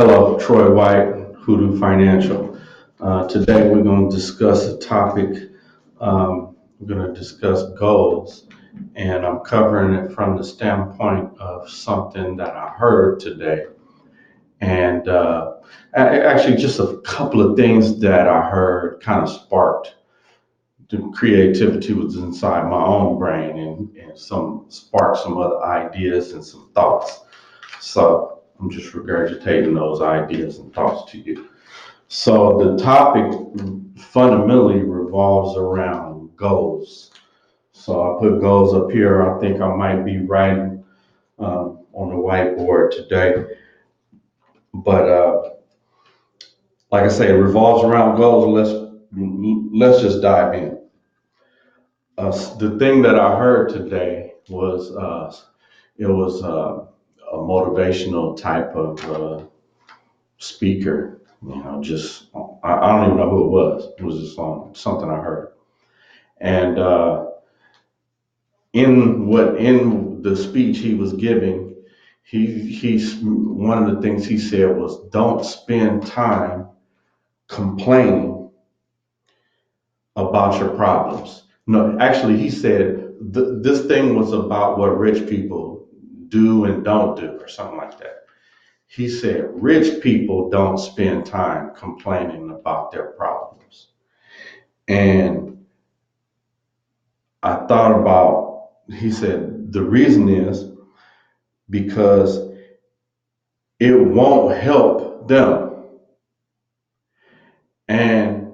Hello, Troy White, Hoodoo Financial. Today we're going to discuss a topic. We're going to discuss goals, and I'm covering it from the standpoint of something that I heard today. And actually, just a couple of things that I heard kind of sparked the creativity was inside my own brain and some sparked some other ideas and some thoughts. So I'm just regurgitating those ideas and thoughts to you. So the topic fundamentally revolves around goals. So I put goals up here. I think I might be writing on the whiteboard today. But like I say, it revolves around goals. Let's just dive in. The thing that I heard today was it was a motivational type of speaker. Just I don't even know who it was. It was just on something I heard. And in the speech he was giving, he's one of the things he said was, "Don't spend time complaining about your problems." No, actually, he said this thing was about what rich people do and don't do, or something like that. He said, "Rich people don't spend time complaining about their problems." And I thought about, he said, the reason is because it won't help them. And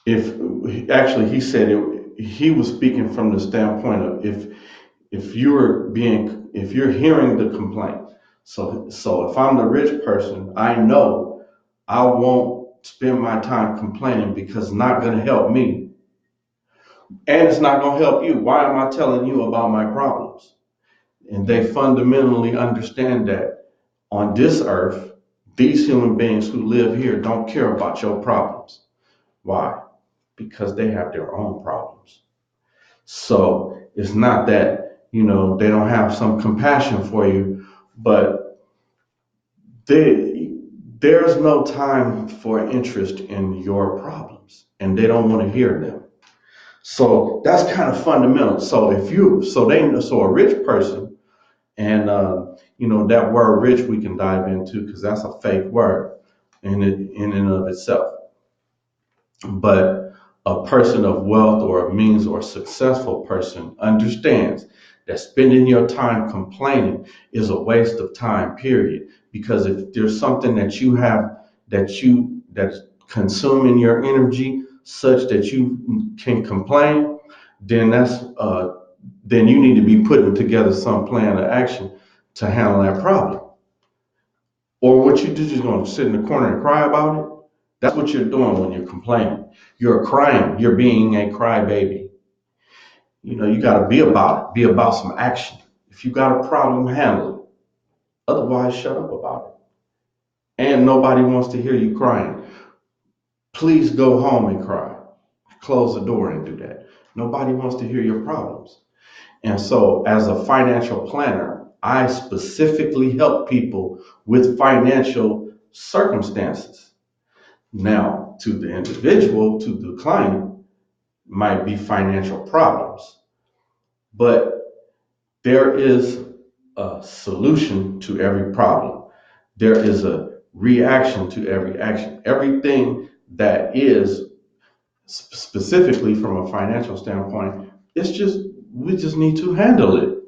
if actually, he said he was speaking from the standpoint of if you're hearing the complaint. So if I'm the rich person, I know I won't spend my time complaining because it's not going to help me and it's not going to help you. Why am I telling you about my problems? And they fundamentally understand that on this earth, these human beings who live here don't care about your problems. Why? Because they have their own problems. So it's not that, they don't have some compassion for you, but there's no time for interest in your problems and they don't want to hear them. So that's kind of fundamental. So so a rich person, and that word rich we can dive into because that's a fake word in and of itself. But a person of wealth or a means or a successful person understands that spending your time complaining is a waste of time, period. Because if there's something that you have that's consuming your energy such that you can complain, then then you need to be putting together some plan of action to handle that problem. Or what you do, just going to sit in the corner and cry about it. That's what you're doing when you're complaining. You're crying. You're being a crybaby. You got to be about it. Be about some action. If you got a problem, handle it. Otherwise, shut up about it. And nobody wants to hear you crying. Please go home and cry. Close the door and do that. Nobody wants to hear your problems. And so, as a financial planner, I specifically help people with financial circumstances. Now, to the individual, to the client, might be financial problems, but there is a solution to every problem. There is a reaction to every action. Everything that is specifically from a financial standpoint, we just need to handle it.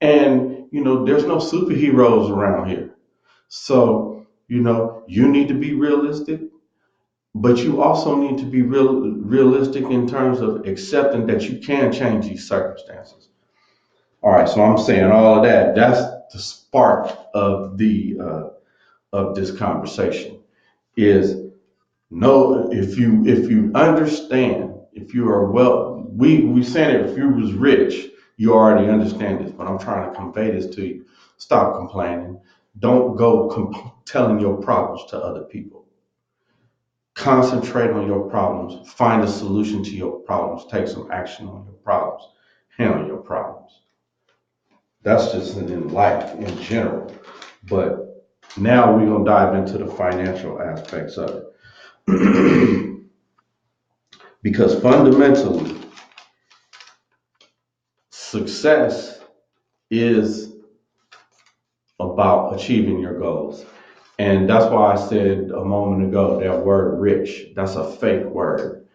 And, there's no superheroes around here. So, you need to be realistic. But you also need to be realistic in terms of accepting that you can change these circumstances. All right, so I'm saying all of that. That's the spark of this conversation. Is no, if you understand, if you are we saying it, if you was rich, you already understand this. But I'm trying to convey this to you. Stop complaining. Don't go telling your problems to other people. Concentrate on your problems, find a solution to your problems, take some action on your problems, handle your problems. That's just in life in general. But now we're going to dive into the financial aspects of it. Because fundamentally, success is about achieving your goals. And that's why I said a moment ago that word rich, that's a fake word.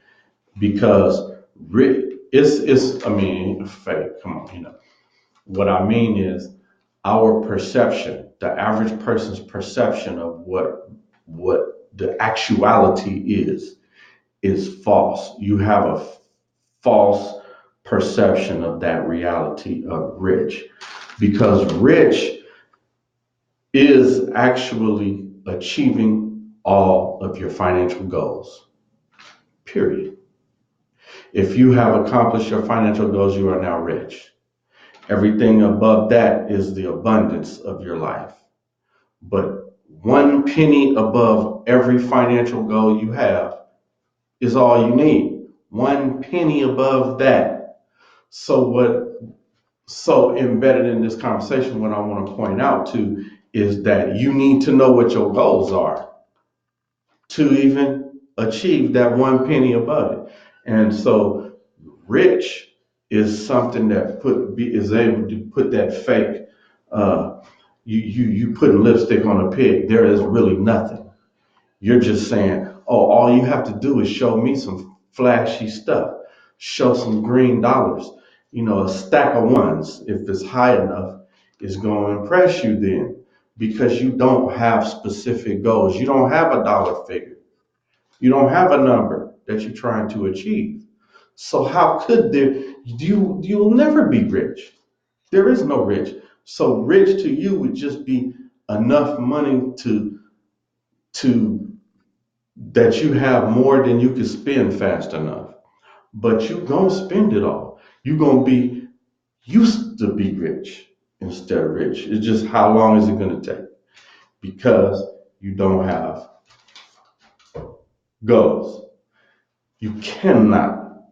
Because rich, I mean, fake, come on, What I mean is our perception, the average person's perception of what the actuality is false. You have a false perception of that reality of rich, because rich is actually achieving all of your financial goals. Period. If you have accomplished your financial goals, you are now rich. Everything above that is the abundance of your life. But one penny above every financial goal you have is all you need. One penny above that. So embedded in this conversation, what I want to point out too is that you need to know what your goals are to even achieve that one penny above it. And so rich is something that is able to put that fake uh, you putting lipstick on a pig. There is really nothing. You're just saying, oh, all you have to do is show me some flashy stuff, show some green dollars, a stack of ones. If it's high enough, it's going to impress you then, because you don't have specific goals. You don't have a dollar figure. You don't have a number that you're trying to achieve. So how could you'll never be rich. There is no rich. So rich to you would just be enough money to that you have more than you can spend fast enough. But you gonna spend it all. You gonna be used to be rich instead of rich. It's just how long is it gonna take? Because you don't have goals. You cannot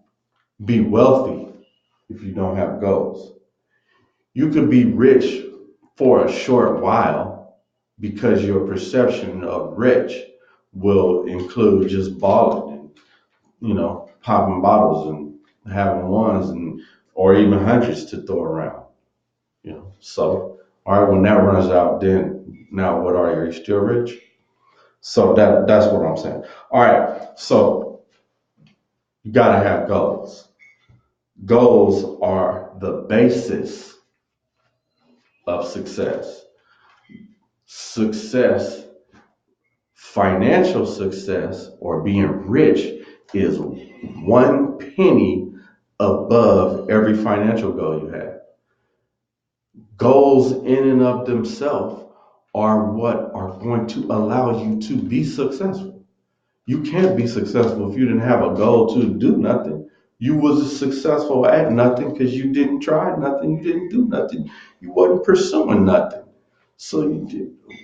be wealthy if you don't have goals. You could be rich for a short while because your perception of rich will include just balling and popping bottles and having ones and or even hundreds to throw around. So all right, when that runs out, then now what are you? Are you still rich? So that's what I'm saying. All right, so you gotta have goals. Goals are the basis of success. Success, financial success, or being rich is one penny above every financial goal you have. Goals in and of themselves are what are going to allow you to be successful. You can't be successful if you didn't have a goal to do nothing. You was successful at nothing because you didn't try nothing, you didn't do nothing, you wasn't pursuing nothing. So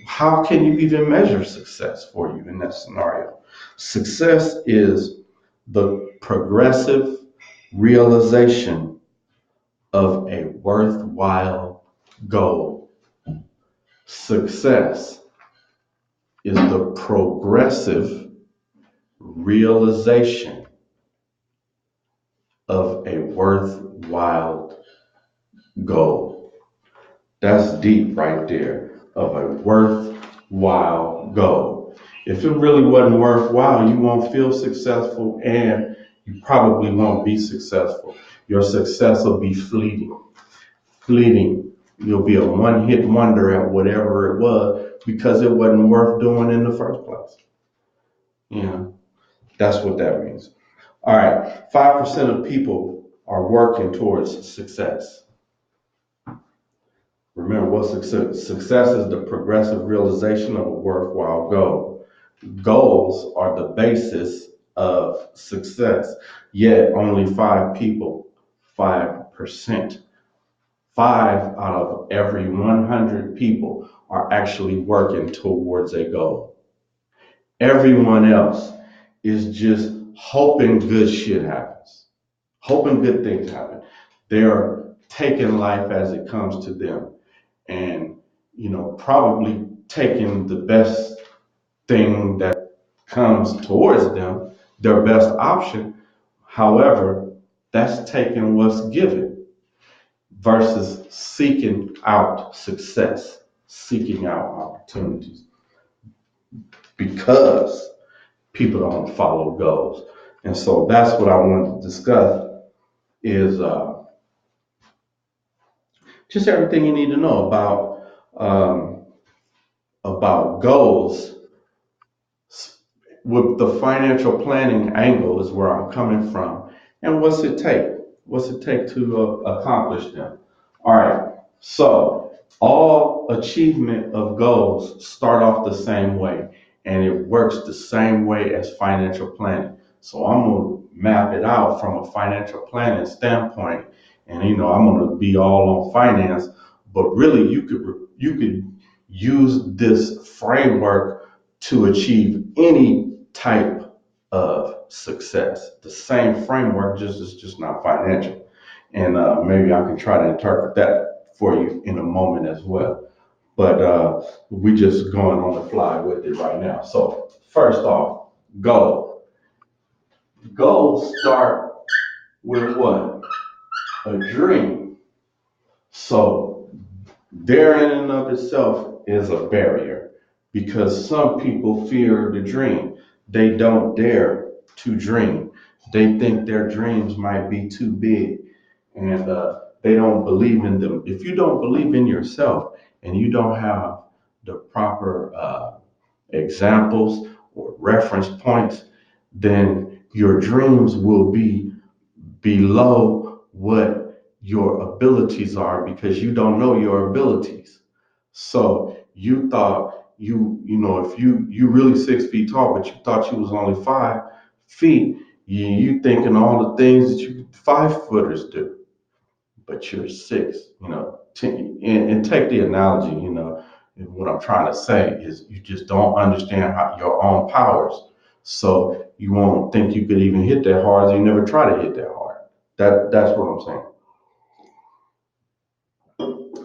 how can you even measure success for you in that scenario? Success is the progressive realization of a worthwhile goal. Success is the progressive realization of a worthwhile goal. That's deep right there, of a worthwhile goal. If it really wasn't worthwhile, you won't feel successful and you probably won't be successful. Your success will be fleeting. Fleeting. You'll be a one hit wonder at whatever it was because it wasn't worth doing in the first place. That's what that means. All right, 5% of people are working towards success. Remember, what success is the progressive realization of a worthwhile goal. Goals are the basis of success, yet only 5%, 5 out of every 100 people are actually working towards a goal. Everyone else is just hoping good shit happens, hoping good things happen. They're taking life as it comes to them. And, probably taking the best thing that comes towards them, their best option. However, that's taking what's given versus seeking out success, seeking out opportunities because people don't follow goals. And so that's what I want to discuss is just everything you need to know um, about goals. With the financial planning angle is where I'm coming from, and what's it take? What's it take to accomplish them? All right. So all achievement of goals start off the same way, and it works the same way as financial planning. So I'm gonna map it out from a financial planning standpoint, and I'm gonna be all on finance, but really you could use this framework to achieve any type of success. The same framework, just is just not financial. And maybe I can try to interpret that for you in a moment as well. But we just going on the fly with it right now. So first off, goal. Goals start with what? A dream. So there in and of itself is a barrier because some people fear the dream. They don't dare to dream. They think their dreams might be too big and they don't believe in them. If you don't believe in yourself and you don't have the proper examples or reference points, then your dreams will be below what your abilities are because you don't know your abilities. So you thought if you really 6 feet tall, but you thought you was only 5 feet, you thinking all the things that you 5 footers do, but you're six. And take the analogy. And what I'm trying to say is you just don't understand your own powers. So you won't think you could even hit that hard. So you never try to hit that hard. That's what I'm saying.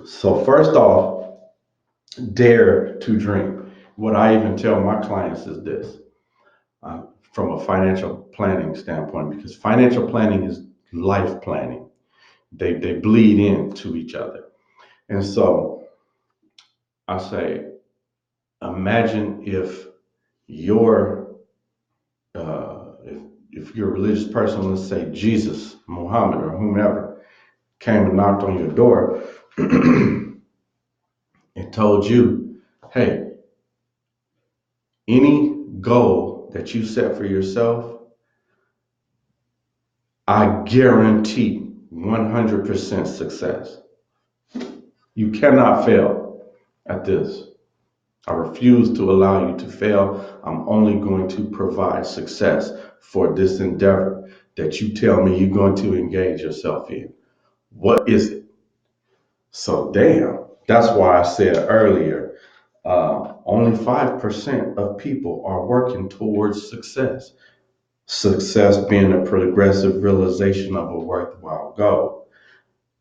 So first off, dare to dream. What I even tell my clients is this, from a financial planning standpoint, because financial planning is life planning. They bleed into each other. And so I say, imagine if your if you're a religious person, let's say Jesus, Muhammad, or whomever, came and knocked on your door and told you, hey, any goal that you set for yourself, I guarantee 100% success. You cannot fail at this. I refuse to allow you to fail. I'm only going to provide success for this endeavor that you tell me you're going to engage yourself in. What is it? So, damn, that's why I said earlier, only 5% of people are working towards success. Success being a progressive realization of a worthwhile goal.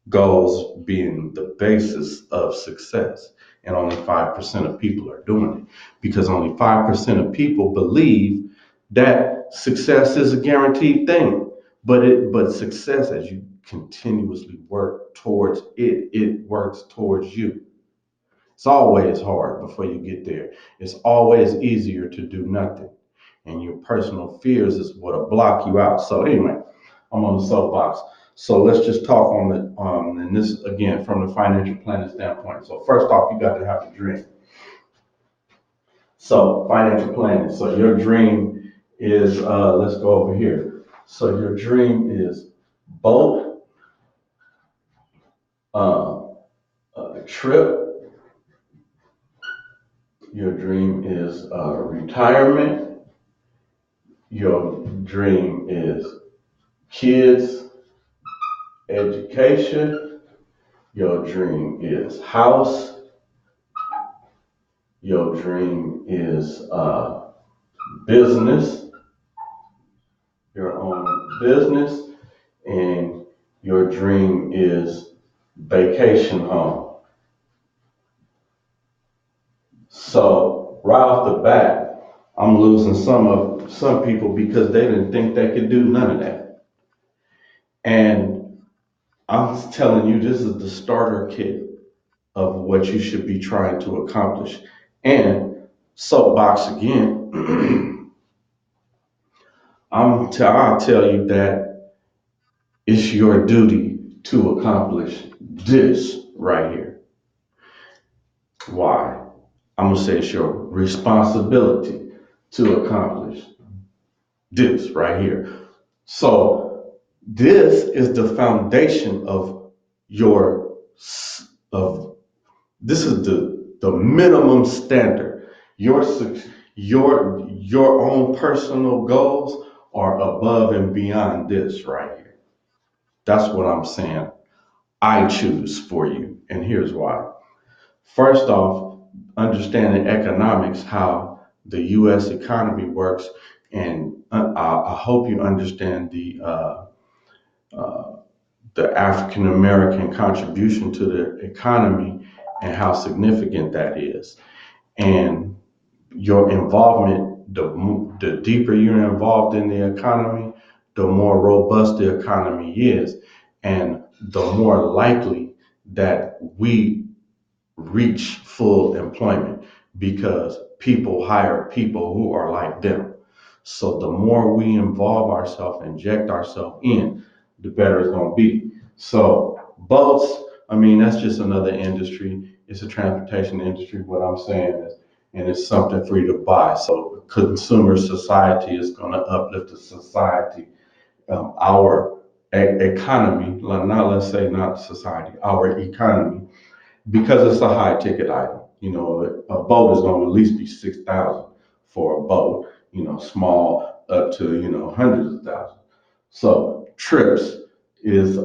Goals being the basis of success. And only 5% of people are doing it because only 5% of people believe that success is a guaranteed thing. But success, as you continuously work towards it, it works towards you. It's always hard before you get there. It's always easier to do nothing. And your personal fears is what'll block you out. So anyway, I'm on the soapbox. So let's just talk on and this again from the financial planning standpoint. So first off, you got to have a dream. So financial planning. So your dream is let's go over here. So your dream is boat, uh, a trip. Your dream is retirement. Your dream is kids, education. Your dream is house. Your dream is business, your own business, and your dream is vacation home. So right off the bat, I'm losing some people because they didn't think they could do none of that. And I'm telling you, this is the starter kit of what you should be trying to accomplish. And soapbox again, I'll tell you that it's your duty to accomplish this right here. Why? I'm gonna say it's your responsibility to accomplish this right here. So this is the foundation of your of this is the minimum standard. Your own personal goals are above and beyond this right here. That's what I'm saying. I choose for you, and here's why. First off, understanding economics, how the U.S. economy works, and I hope you understand uh, the African American contribution to the economy and how significant that is. And your involvement, the deeper you're involved in the economy, the more robust the economy is, and the more likely that we reach full employment because people hire people who are like them. So the more we involve ourselves, inject ourselves in, the better it's going to be. So boats, I mean, that's just another industry. It's a transportation industry. What I'm saying is, and it's something for you to buy. So consumer society is going to uplift the society, our economy. Not let's say not society, our economy, because it's a high ticket item. You know, a boat is going to at least be 6,000 for a boat. You know, small up to hundreds of thousands. So trips is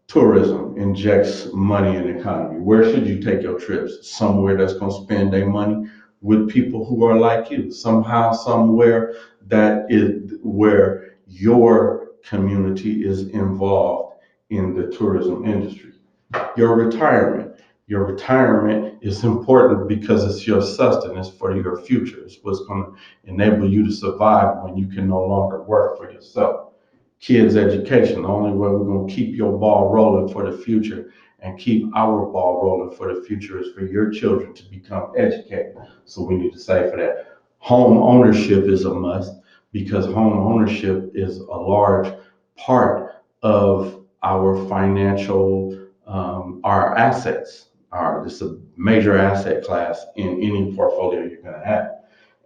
tourism injects money in the economy. Where should you take your trips? Somewhere that's going to spend their money with people who are like you. Somehow, somewhere that is where your community is involved in the tourism industry. Your retirement. Your retirement is important because it's your sustenance for your future. It's what's going to enable you to survive when you can no longer work for yourself. Kids' education. The only way we're going to keep your ball rolling for the future and keep our ball rolling for the future is for your children to become educated. So we need to say for that. Home ownership is a must because home ownership is a large part of our financial, our assets. It's a major asset class in any portfolio you're going to have.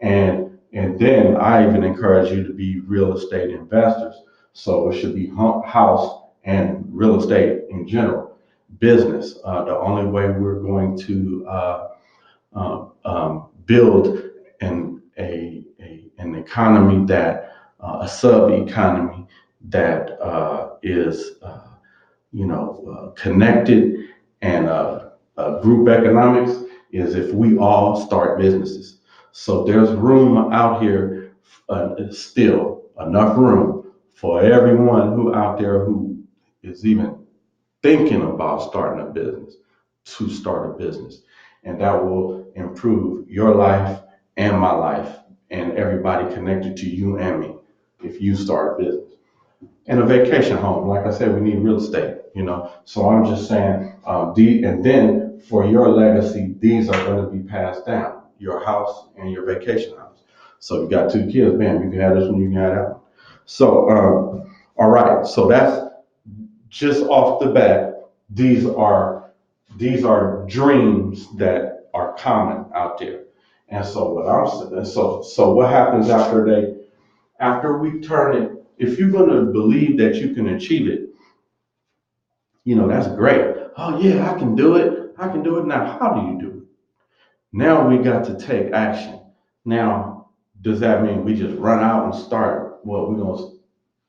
And then I even encourage you to be real estate investors. So it should be house and real estate in general. Business. The only way we're going to build an economy that a sub economy that is connected and group economics is if we all start businesses. So there's room out here, still enough room for everyone who out there who is even thinking about starting a business to start a business. And that will improve your life and my life and everybody connected to you and me if you start a business. And a vacation home. Like I said, we need real estate, you know. So I'm just saying, and then for your legacy, these are going to be passed down, your house and your vacation house. So you got two kids, bam, you can have this one, you can have that one. So, all right. So that's just off the bat. These are dreams that are common out there. And so what I'm saying, so what happens after we turn it, if you're going to believe that you can achieve it, that's great. Oh, yeah, I can do it. I can do it. Now, how do you do it? Now we got to take action. Now, does that mean we just run out and start? Well,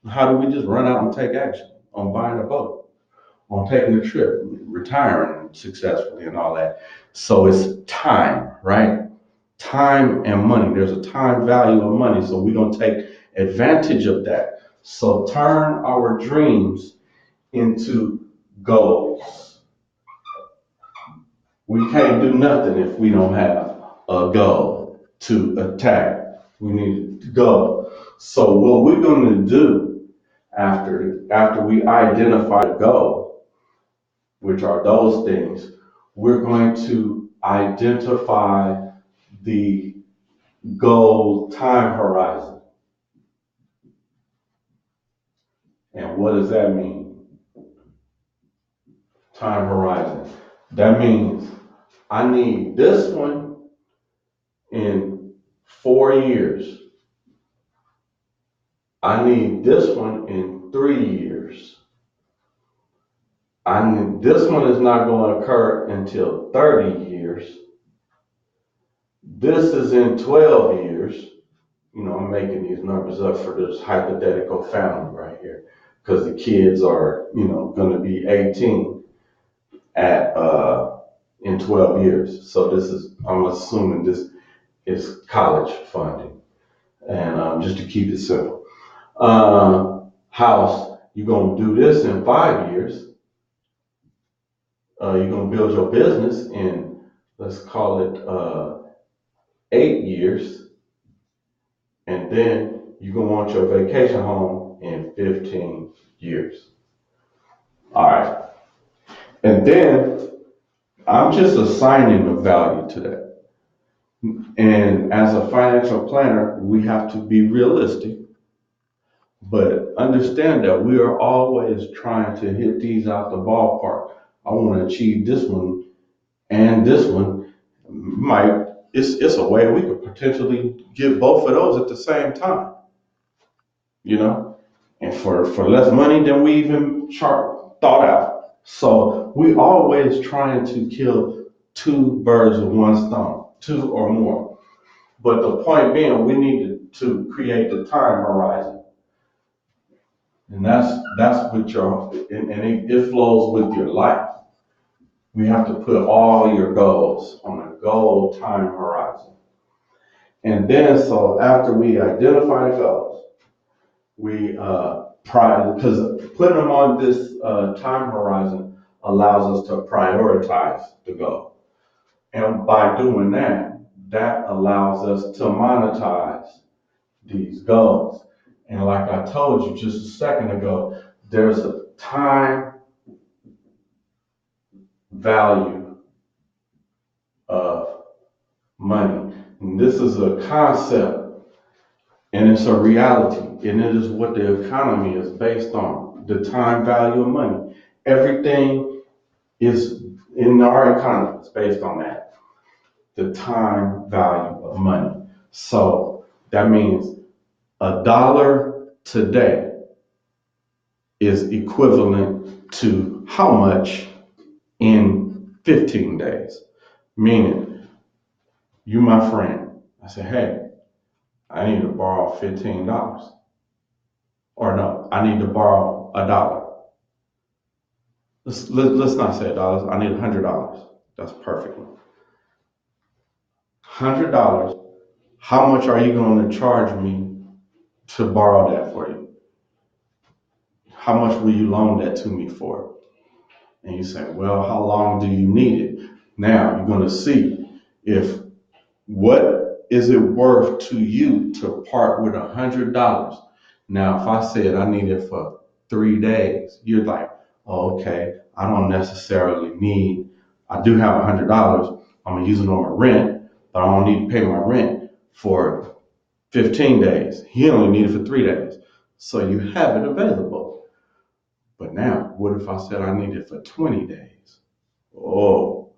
how do we just run out and take action on buying a boat, on taking a trip, retiring successfully and all that? So it's time, right? Time and money. There's a time value of money. So we're going to take advantage of that. So turn our dreams into goals. We can't do nothing if we don't have a goal to attack. We need to go. So what we're going to do after we identify the goal, which are those things, we're going to identify the goal time horizon. And what does that mean? Time horizon. That means I need this one in 4 years. I need this one in 3 years. I need this one is not going to occur until 30 years. This is in 12 years. You know, I'm making these numbers up for this hypothetical family right here because the kids are, you know, going to be 18 at in 12 years. So this is, I'm assuming this is college funding, and just to keep it simple. House, you're gonna do this in 5 years. You're gonna build your business in, let's call it 8 years, and then you're gonna want your vacation home in 15 years. All right, and then I'm just assigning a value to that. And as a financial planner, we have to be realistic, but understand that we are always trying to hit these out the ballpark. I want to achieve this one and this one. Might it's a way we could potentially get both of those at the same time, you know, and for less money than we even thought out. So we always trying to kill two birds with one stone, two or more. But the point being, we need to create the time horizon. And that's with your, and it flows with your life. We have to put all your goals on a goal time horizon. And then, so after we identify the goals, we because putting them on this time horizon allows us to prioritize the goal. And by doing that, that allows us to monetize these goals. And like I told you just a second ago, there's a time value of money. And this is a concept and it's a reality. And it is what the economy is based on, the time value of money. Everything is in our economy is based on that, the time value of money. So that means $1 today is equivalent to how much in 15 days. Meaning, you, my friend, I say, hey, I need to borrow $15. Or no, I need to borrow $1. Let's not say dollars. I need $100. That's perfect. $100. How much are you going to charge me to borrow that for you? How much will you loan that to me for? And you say, well, how long do you need it? Now you're going to see if what is it worth to you to part with $100. Now, if I said I need it for 3 days, you're like, oh, okay, I don't necessarily need, I do have $100. I'm gonna use it on my rent, but I don't need to pay my rent for 15 days. He only needs it for 3 days. So you have it available. But now, what if I said I need it for 20 days? Oh,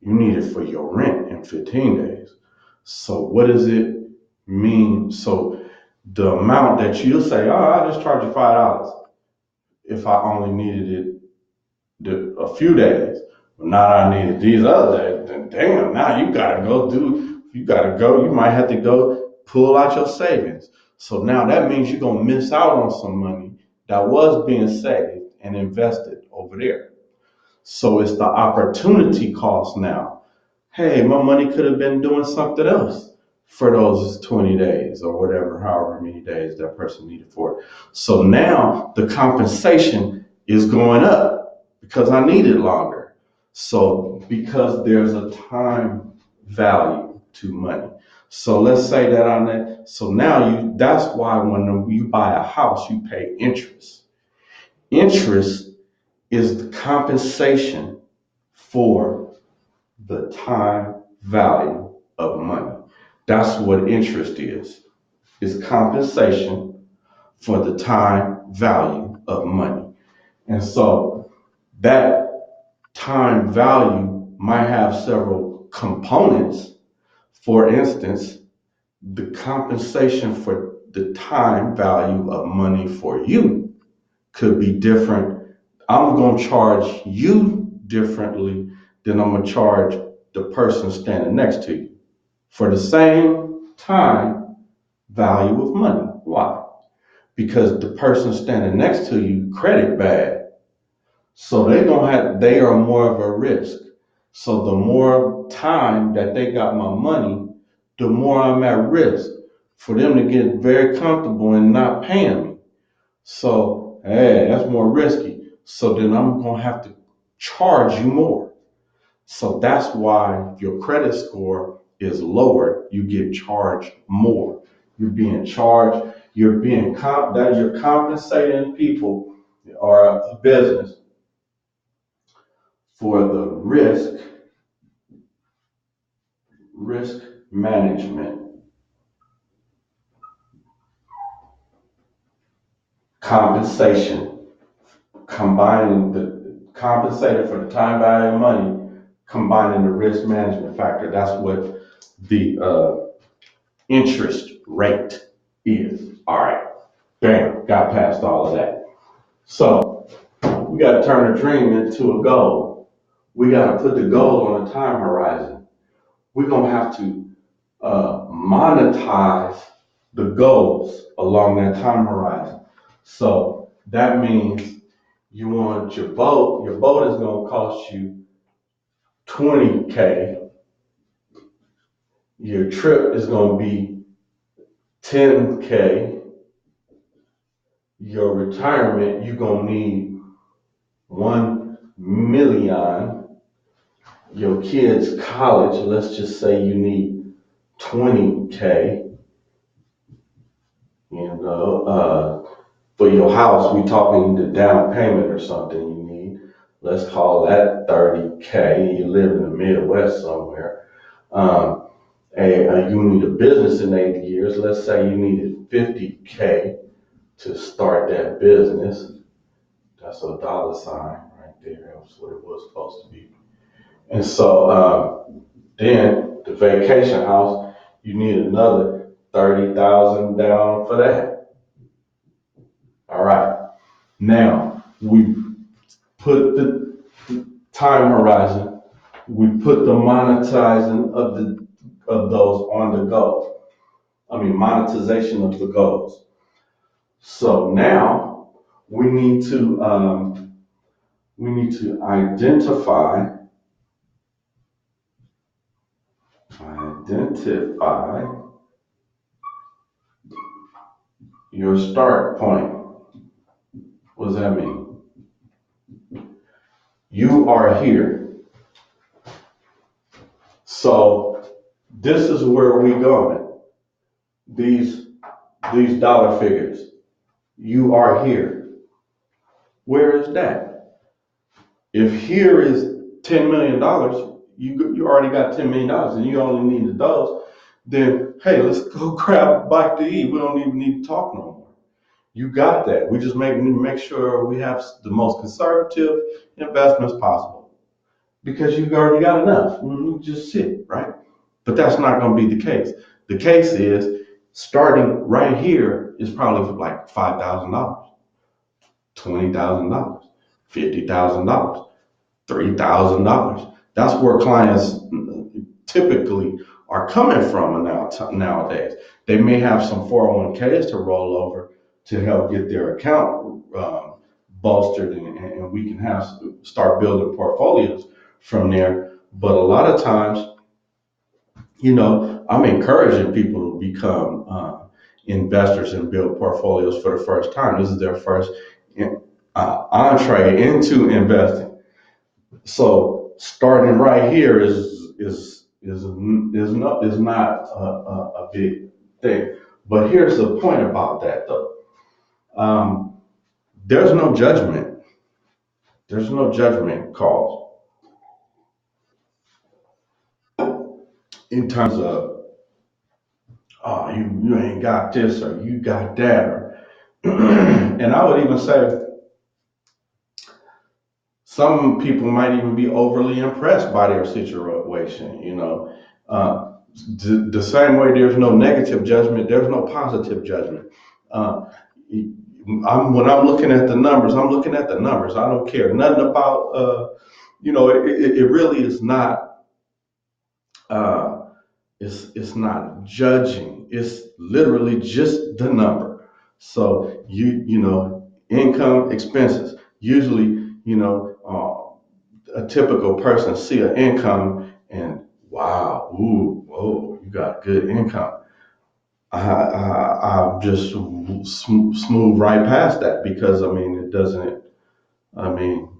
you need it for your rent in 15 days. So what does it mean? So the amount that you'll say, oh, I'll just charge you $5 if I only needed it a few days. But now I needed these other days, then damn, now you might have to go pull out your savings. So now that means you're gonna miss out on some money that was being saved and invested over there. So it's the opportunity cost now. Hey, my money could have been doing something else for those 20 days or whatever, however many days that person needed for it. So now the compensation is going up because I need it longer. So because there's a time value to money. So let's say that on that. So now that's why when you buy a house, you pay interest. Interest is the compensation for the time value of money. That's what interest is. It's compensation for the time value of money. And so that time value might have several components. For instance, the compensation for the time value of money for you could be different. I'm going to charge you differently than I'm going to charge the person standing next to you for the same time value of money. Why? Because the person standing next to you credit bad. So they are more of a risk. So the more time that they got my money, the more I'm at risk for them to get very comfortable and not paying me. So, hey, that's more risky. So then I'm going to have to charge you more. So that's why your credit score is lower. You get charged more. You're being charged. You're compensating people or a business for the risk management, compensation, combining the compensated for the time value of money, combining the risk management factor. That's what the interest rate is. All right, bam, got past all of that. So we got to turn a dream into a goal. We got to put the goal on a time horizon. We're gonna have to monetize the goals along that time horizon. So that means you want your boat is gonna cost you 20K, your trip is gonna be 10K, your retirement, you're gonna need 1 million, your kids' college, let's just say you need 20K, you know, for your house, we talking the down payment or something you need. Let's call that 30K. You live in the Midwest somewhere. Um, you need a business in 8 years. Let's say you needed 50K to start that business. That's a dollar sign right there. That's what it was supposed to be. And so then the vacation house, you need another 30,000 down for that. All right. Now we put the time horizon, we put the monetizing of those on the go. I mean monetization of the goals. So now we need to identify your start point. What does that mean? You are here. So this is where we going. These dollar figures. You are here. Where is that? If here is $10 million, you already got $10 million, and you only needed those. Then hey, let's go grab a bite to eat. We don't even need to talk no more. You got that. We just need to make sure we have the most conservative investments possible because you already got enough. You just sit, right? But that's not going to be the case. The case is starting right here is probably like $5,000, $20,000, $50,000, $3,000. That's where clients typically are coming from nowadays. They may have some 401ks to roll over to help get their account bolstered, and we can start building portfolios from there. But a lot of times, I'm encouraging people to become investors and build portfolios for the first time. This is their first entree into investing. So starting right here is is not a big thing. But here's the point about that though. Um, there's no judgment. There's no judgment called in terms of oh you ain't got this or you got that or and I would even say some people might even be overly impressed by their situation. Uh, the same way there's no negative judgment, there's no positive judgment. Uh, when I'm looking at the numbers, I'm looking at the numbers. I don't care nothing about, it really is not, uh, it's not judging. It's literally just the number. So income, expenses. Usually, a typical person see an income and wow, ooh, whoa, you got good income. I just smooth right past that because I mean it doesn't. I mean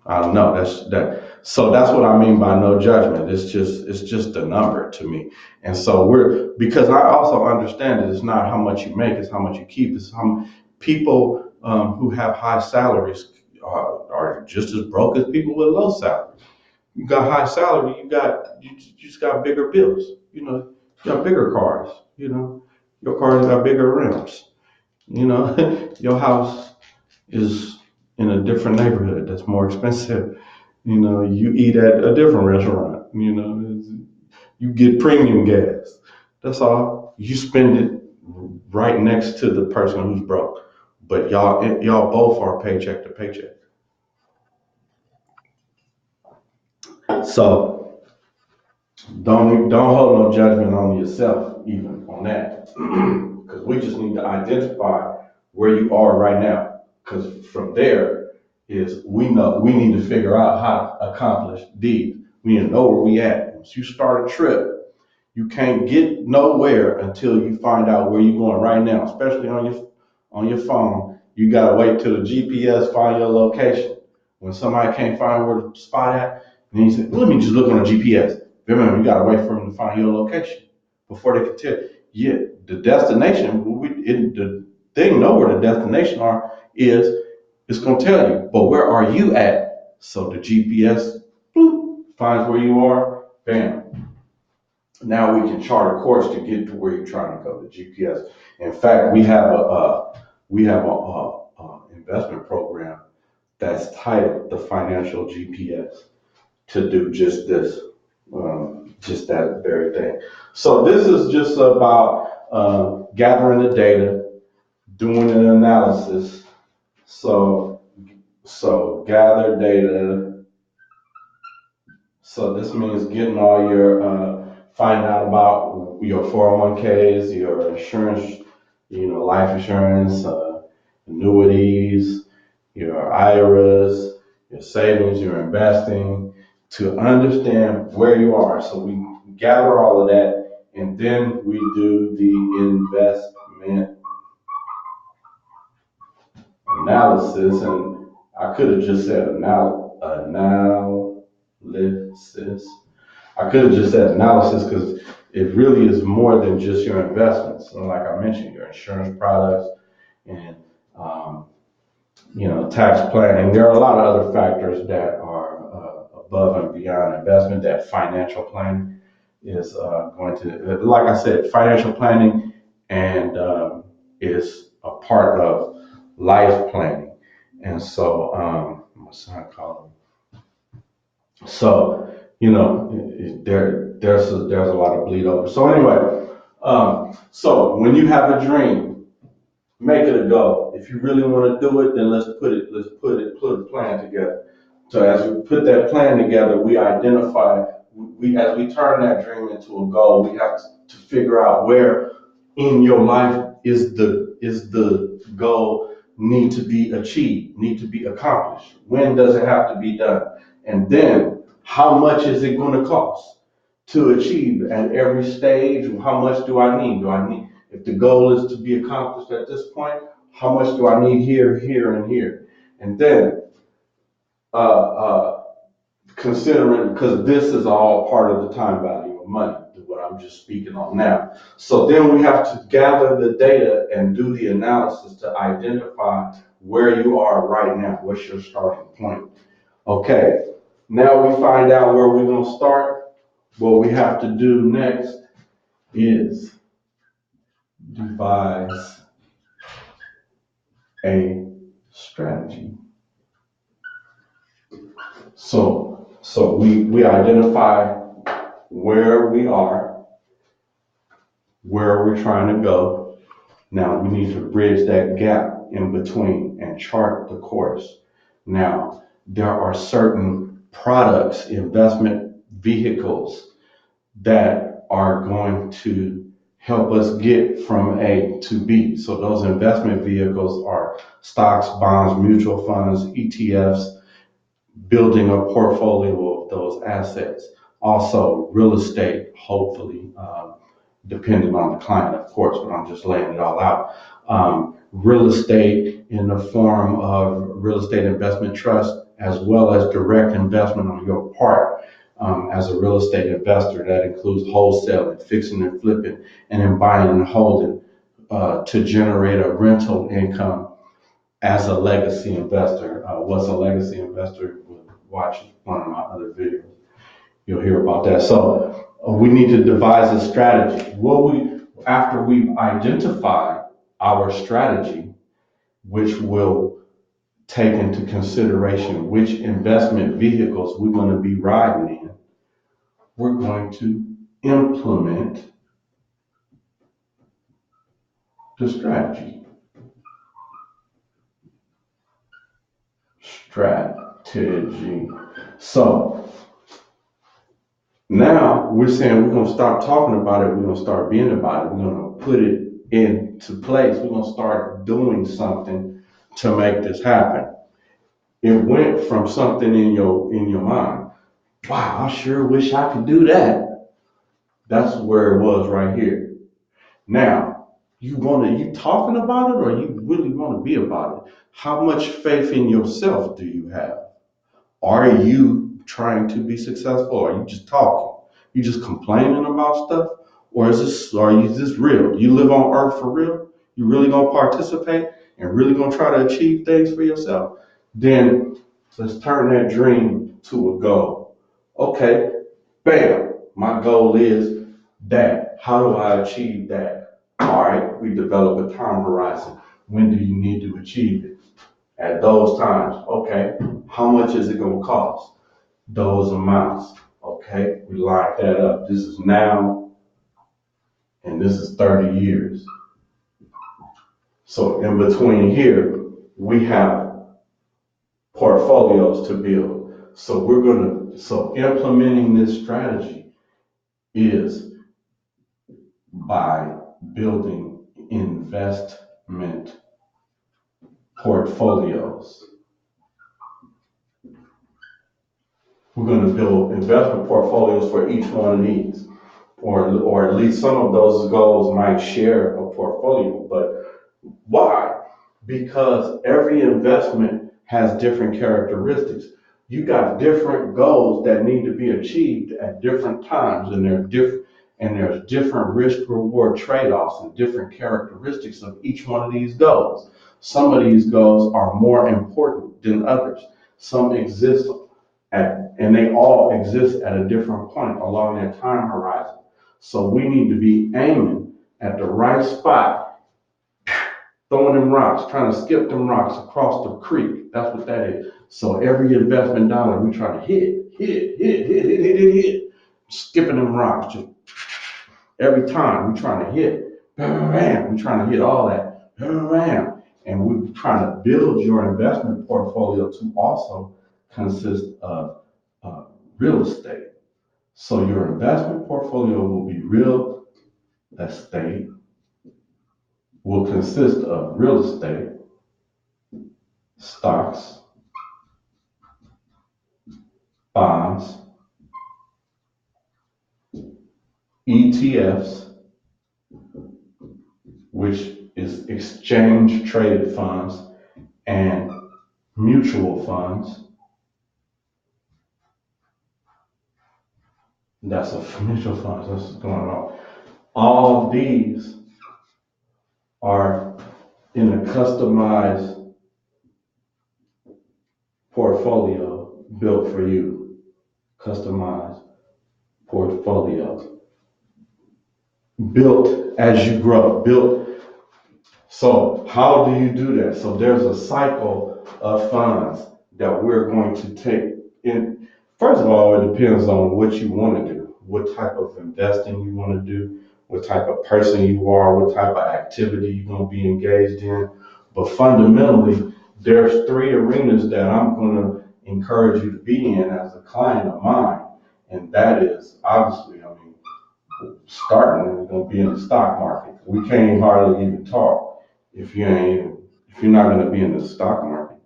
I don't know. That's that. So that's what I mean by no judgment. It's just a number to me. And so we're because I also understand that it's not how much you make, it's how much you keep. It's how people who have high salaries are just as broke as people with low salaries. You got high salary, you just got bigger bills. You got bigger cars. Your cars got bigger rims. Your house is in a different neighborhood that's more expensive. You eat at a different restaurant. You get premium gas. That's all. You spend it right next to the person who's broke. But y'all both are paycheck to paycheck. So don't hold no judgment on yourself even on that, because we just need to identify where you are right now. Because from there is we need to figure out how to accomplish these. We need to know where we at. Once you start a trip, you can't get nowhere until you find out where you're going right now, especially on your phone. You gotta wait till the GPS find your location. When somebody can't find where the spot at, and he said, "Let me just look on the GPS." Remember, you gotta wait for them to find your location before they can tell you. Yeah, the destination. The thing know where the destination is. It's gonna tell you, but where are you at? So the GPS boop, finds where you are. Bam, now we can chart a course to get to where you're trying to go. The GPS. In fact, we have a investment program that's titled the Financial GPS to do just this, just that very thing. So this is just about gathering the data, doing an analysis. So gather data. So this means getting all your, finding out about your 401ks, your insurance, life insurance, annuities, your IRAs, your savings, your investing, to understand where you are. So we gather all of that, and then we do the investment analysis. And I could have just said analysis. I could have just said analysis because it really is more than just your investments. And like I mentioned, your insurance products and tax planning. There are a lot of other factors that are above and beyond investment that financial planning is going to. Like I said, financial planning and is a part of life planning. And so, my son called him. So, there's a lot of bleed over. So anyway, so when you have a dream, make it a goal. If you really want to do it, then let's put a plan together. So as we put that plan together, we identify, as we turn that dream into a goal, we have to figure out where in your life is the goal need to be achieved, need to be accomplished. When does it have to be done? And then how much is it going to cost to achieve at every stage? How much do I need? If the goal is to be accomplished at this point, how much do I need here, here, and here? And then, uh, uh, considering, because this is all part of the time value of money, what I'm just speaking on now. So then we have to gather the data and do the analysis to identify where you are right now. What's your starting point? Okay, now we find out where we're going to start. What we have to do next is devise a strategy. So we identify where we are, where we're trying to go. Now we need to bridge that gap in between and chart the course. Now, there are certain products, investment vehicles that are going to help us get from A to B. So those investment vehicles are stocks, bonds, mutual funds, ETFs, building a portfolio of those assets. Also, real estate, hopefully, depending on the client, of course, but I'm just laying it all out. Real estate in the form of real estate investment trust, as well as direct investment on your part. As a real estate investor, that includes wholesaling, fixing and flipping, and then buying and holding to generate a rental income as a legacy investor. What's a legacy investor? Watch one of my other videos. You'll hear about that. So we need to devise a strategy. After we've identified our strategy, which will take into consideration which investment vehicles we're going to be riding in, we're going to implement the strategy. Strategy. So now we're saying we're going to stop talking about it. We're going to start being about it. We're going to put it into place. We're going to start doing something to make this happen. It went from something in your mind. Wow, I sure wish I could do that. That's where it was right here. Now, you talking about it, or you really want to be about it? How much faith in yourself do you have? Are you trying to be successful, or are you just talking? You just complaining about stuff? Or is this real? You live on earth for real? You really gonna participate and really gonna try to achieve things for yourself? Then let's turn that dream to a goal. Okay, bam, my goal is that. How do I achieve that? All right, we develop a time horizon. When do you need to achieve it? At those times, okay, how much is it going to cost? Those amounts, okay, we line that up. This is now, and this is 30 years. So in between here, we have portfolios to build. So implementing this strategy is by building investment portfolios. We're going to build investment portfolios for each one of these, or at least some of those goals might share a portfolio. But why? Because every investment has different characteristics. You got different goals that need to be achieved at different times, and there's different risk reward trade-offs and different characteristics of each one of these goals. Some of these goals are more important than others. Some exist and they all exist at a different point along that time horizon. So we need to be aiming at the right spot, throwing them rocks, trying to skip them rocks across the creek. That's what that is. So every investment dollar we try to hit, skipping them rocks. Just every time we trying to hit, bam, we trying to hit all that, bam. And we're trying to build your investment portfolio to also consist of real estate. So your investment portfolio will be real estate, will consist of real estate, stocks, bonds, ETFs, which is exchange traded funds, and mutual funds, That's a mutual funds. That's what's going on. All these are in a customized portfolio built for you. Customized portfolio built as you grow. Built. So how do you do that? So there's a cycle of funds that we're going to take in. First of all, it depends on what you want to do, what type of investing you want to do, what type of person you are, what type of activity you're going to be engaged in. But fundamentally, there's three arenas that I'm going to encourage you to be in as a client of mine. And that is obviously, I mean, starting, we're going to be in the stock market. We can't hardly even talk if you're not going to be in the stock market.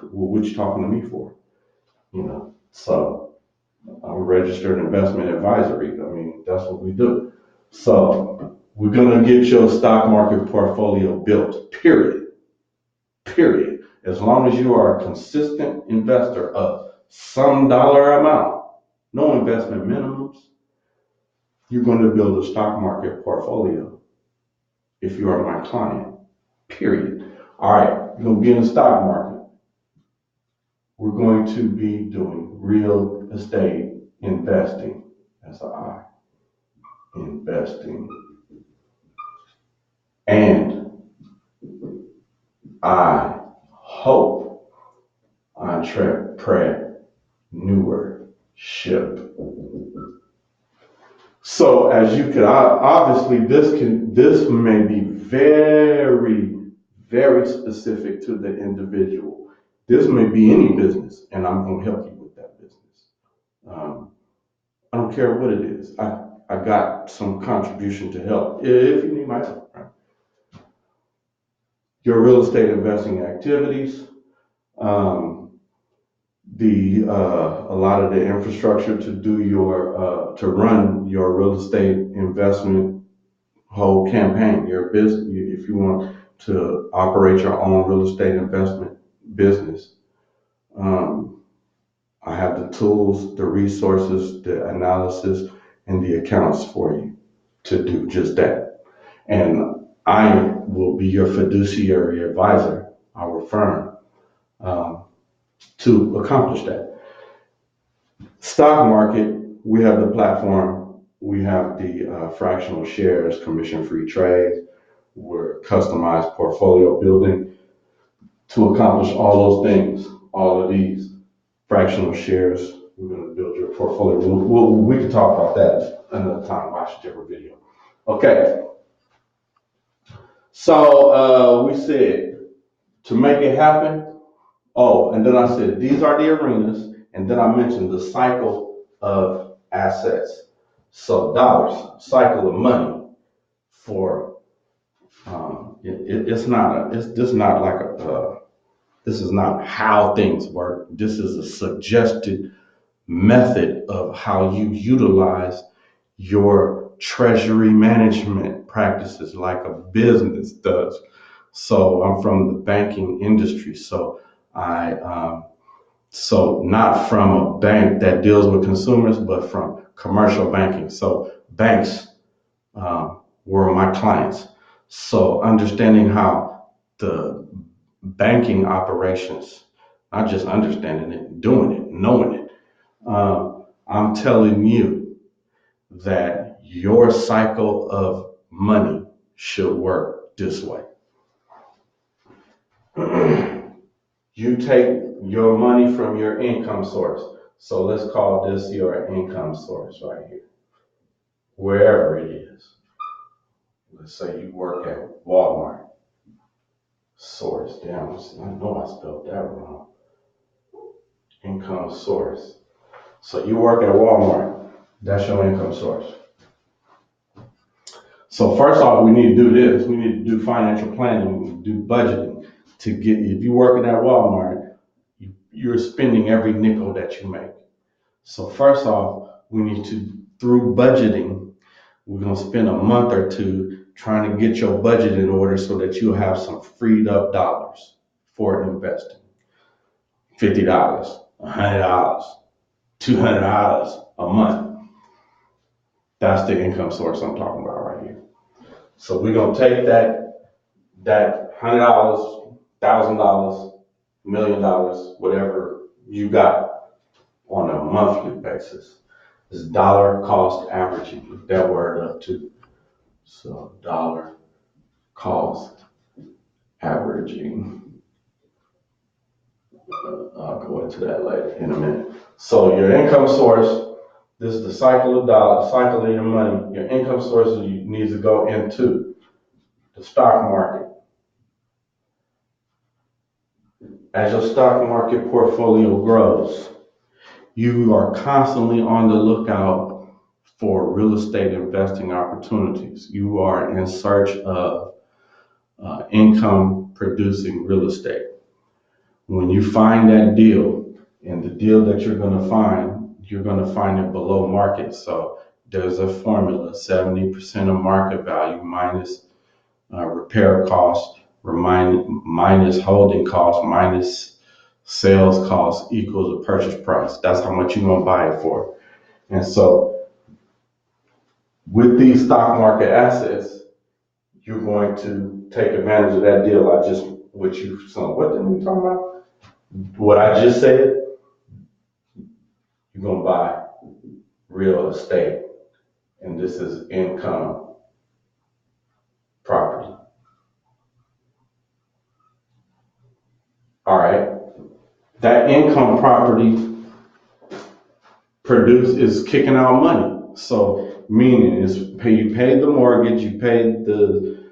Well, what you talking to me for? You know, so I'm a registered investment advisory. I mean, that's what we do. So we're going to get your stock market portfolio built. Period. Period. As long as you are a consistent investor of some dollar amount, no investment minimums, you're going to build a stock market portfolio if you are my client. Period. All right, you're going to be in the stock market. We're going to be doing real estate investing. That's an I. Investing. And I hope entrepreneurship. So as you could obviously this may be very specific to the individual. This may be any business, and I'm going to help you with that business. Um, I don't care what it is. I got some contribution to help if you need my help. Right? Your real estate investing activities, um, the a lot of the infrastructure to do your to run your real estate investment whole campaign, your business, if you want to operate your own real estate investment business. Um, I have the tools, the resources, the analysis, and the accounts for you to do just that. And I will be your fiduciary advisor, our firm, um, to accomplish that. Stock market, we have the platform, we have the fractional shares, commission free trades, we're customized portfolio building to accomplish all those things, all of these fractional shares. We're going to build your portfolio. We can talk about that another time, watch a different video. Okay, so we said to make it happen. Oh, and then I said these are the arenas, and then I mentioned the cycle of assets. So dollars, cycle of money for it's not a, it's just not like a this is not how things work. This is a suggested method of how you utilize your treasury management practices like a business does. So I'm from the banking industry. So I so not from a bank that deals with consumers, but from commercial banking. So banks were my clients. So understanding how the banking operations, not just understanding it, doing it, knowing it. I'm telling you that your cycle of money should work this way. You take your money from your income source. So let's call this your income source right here, wherever it is. Let's say you work at Walmart. Source. Damn, I know I spelled that wrong. Income source. So you work at Walmart. That's your income source. So first off, we need to do this. We need to do financial planning, we need to do budgeting to get. If you're working at Walmart, you're spending every nickel that you make. So first off, we need to through budgeting. We're gonna spend a month or two trying to get your budget in order so that you have some freed up dollars for investing. $50, $100, $200 a month. That's the income source I'm talking about right here. So we're gonna take that $100, $1,000, $1,000,000, whatever you got on a monthly basis. It's dollar cost averaging. Look that word up too. So dollar cost averaging. I'll go into that later in a minute. So your income source, this is the cycle of dollars, cycle of your money. Your income source needs to go into the stock market. As your stock market portfolio grows, you are constantly on the lookout for real estate investing opportunities. You are in search of income producing real estate. When you find that deal, and the deal that you're going to find it below market. So there's a formula: 70% of market value minus repair cost, minus holding cost, minus sales cost equals a purchase price. That's how much you're going to buy it for. And so with these stock market assets, you're going to take advantage of that deal I just, with you. So what did we talk about? What I just said, you're going to buy real estate. And this is income property. All right. That income property is kicking out money. So meaning is you paid the mortgage, you paid the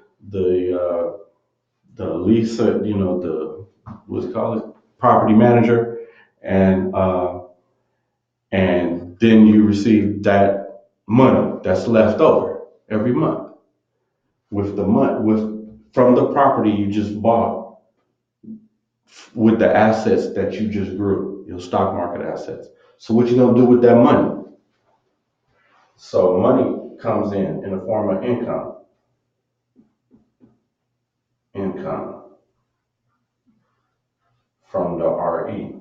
lease, the what's it called, property manager, and then you receive that money that's left over every month with the month from the property you just bought with the assets that you just grew, your stock market assets. So what you gonna do with that money? So money comes in the form of income from the RE,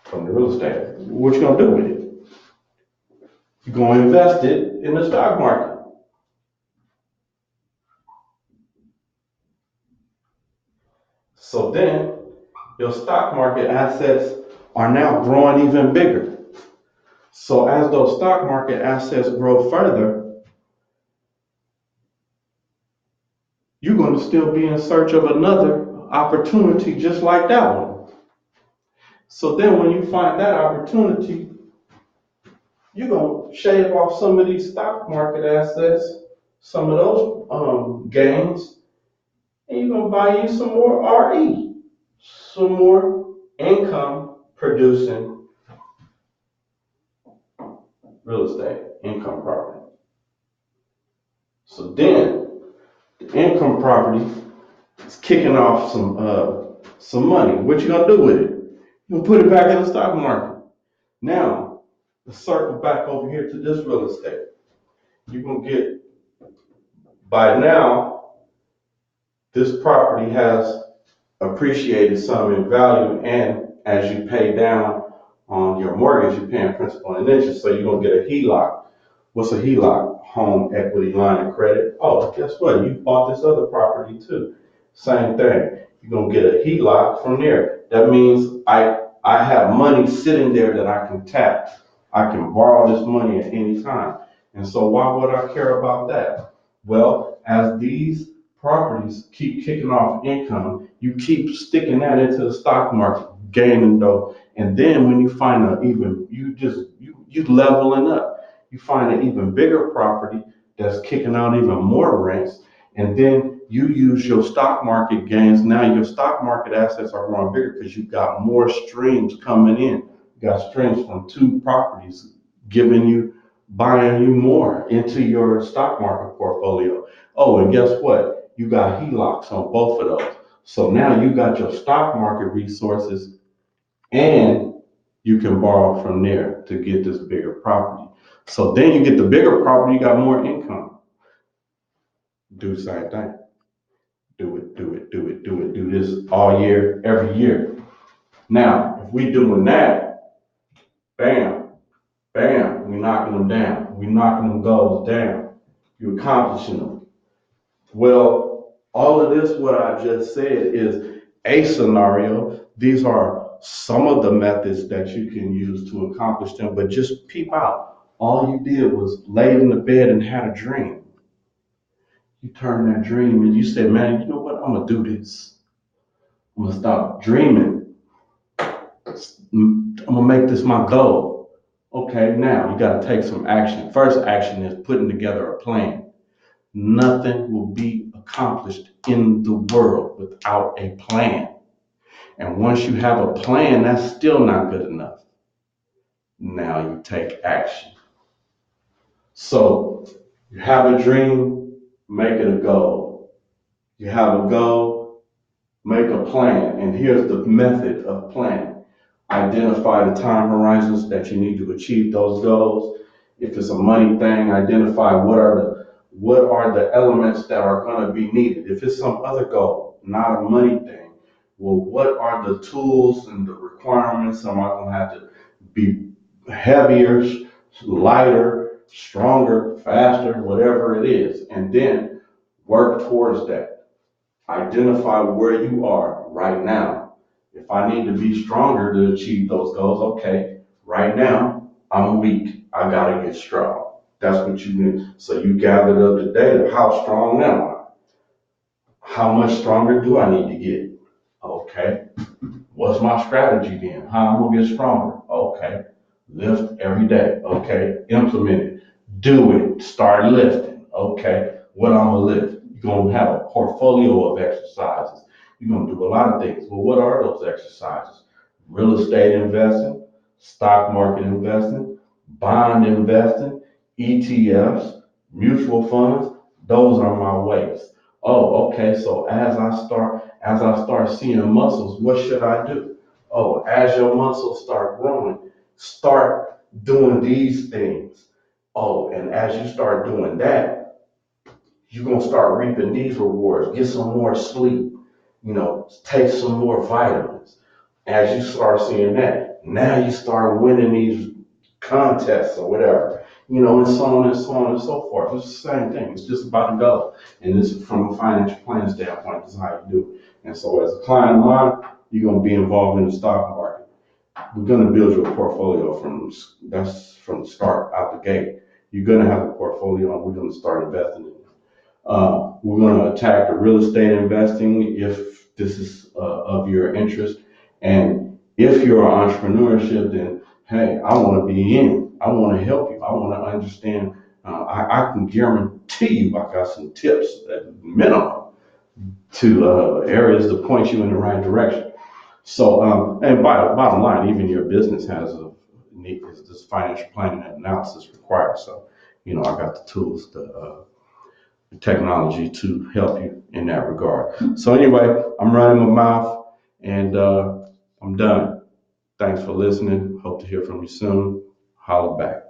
from the real estate. What you gonna do with it? You're gonna invest it in the stock market. So then your stock market assets are now growing even bigger. So as those stock market assets grow further, you're going to still be in search of another opportunity just like that one. So then when you find that opportunity, you're going to shave off some of these stock market assets, some of those gains, and you're going to buy you some more RE, some more income producing real estate, income property. So then the income property is kicking off some money. What you gonna do with it? You gonna put it back in the stock market. Now, let's circle back over here to this real estate. You're gonna get, by now, this property has appreciated some in value, and as you pay down on your mortgage, you're paying principal and interest, so you're gonna get a HELOC. What's a HELOC? Home equity line of credit. Oh, guess what? You bought this other property too. Same thing. You're gonna get a HELOC from there. That means I have money sitting there that I can tap. I can borrow this money at any time. And so why would I care about that? Well, as these properties keep kicking off income, you keep sticking that into the stock market, gaining though. And then when you find you leveling up. You find an even bigger property that's kicking out even more rents, and then you use your stock market gains. Now your stock market assets are growing bigger because you've got more streams coming in. You got streams from two properties buying you more into your stock market portfolio. Oh, and guess what? You got HELOCs on both of those. So now you got your stock market resources, and you can borrow from there to get this bigger property. So then you get the bigger property, you got more income. Do the same thing. Do this all year, every year. Now, if we doing that, bam, bam, we knocking them down. We knocking them goals down. You accomplishing them. Well, all of this, what I just said, is a scenario. These are some of the methods that you can use to accomplish them, but just peep out. All you did was lay in the bed and had a dream. You turn that dream and you say, man, you know what? I'm going to do this. I'm going to stop dreaming. I'm going to make this my goal. Okay, now you got to take some action. First action is putting together a plan. Nothing will be accomplished in the world without a plan. And once you have a plan, that's still not good enough. Now you take action. So you have a dream, make it a goal. You have a goal, make a plan. And here's the method of planning. Identify the time horizons that you need to achieve those goals. If it's a money thing, identify what are the elements that are going to be needed. If it's some other goal, not a money thing, well, what are the tools and the requirements? Am I going to have to be heavier, lighter, stronger, faster, whatever it is? And then work towards that. Identify where you are right now. If I need to be stronger to achieve those goals, okay, right now I'm weak. I gotta get strong. That's what you need. So you gathered up the data. How strong am I? How much stronger do I need to get? Okay. What's my strategy then? How I'm gonna get stronger? Okay. Lift every day. Okay. Implement it. Do it. Start lifting. Okay. What I'm gonna lift? You're gonna have a portfolio of exercises. You're gonna do a lot of things. Well, what are those exercises? Real estate investing, stock market investing, bond investing, ETFs, mutual funds. Those are my ways. Oh, okay. So as I start seeing muscles, what should I do? Oh, as your muscles start growing, start doing these things. Oh, and as you start doing that, you're gonna start reaping these rewards. Get some more sleep, take some more vitamins. As you start seeing that, now you start winning these contests or whatever, and so on and so on and so forth. It's the same thing. It's just about the goal. And this, from a financial planning standpoint, this is how you do it. And so, as a client of mine, you're going to be involved in the stock market. We're going to build you a portfolio from the start out the gate. You're going to have a portfolio, and we're going to start investing in it. We're going to attack the real estate investing if this is of your interest. And if you're entrepreneurship, then hey, I want to be in. I want to help you. I want to understand. I can guarantee you, I got some tips at minimum to areas to point you in the right direction. So, and bottom line, even your business has this financial planning and analysis required. So, I got the tools technology to help you in that regard. So anyway, I'm running my mouth and I'm done. Thanks for listening. Hope to hear from you soon. Holla back.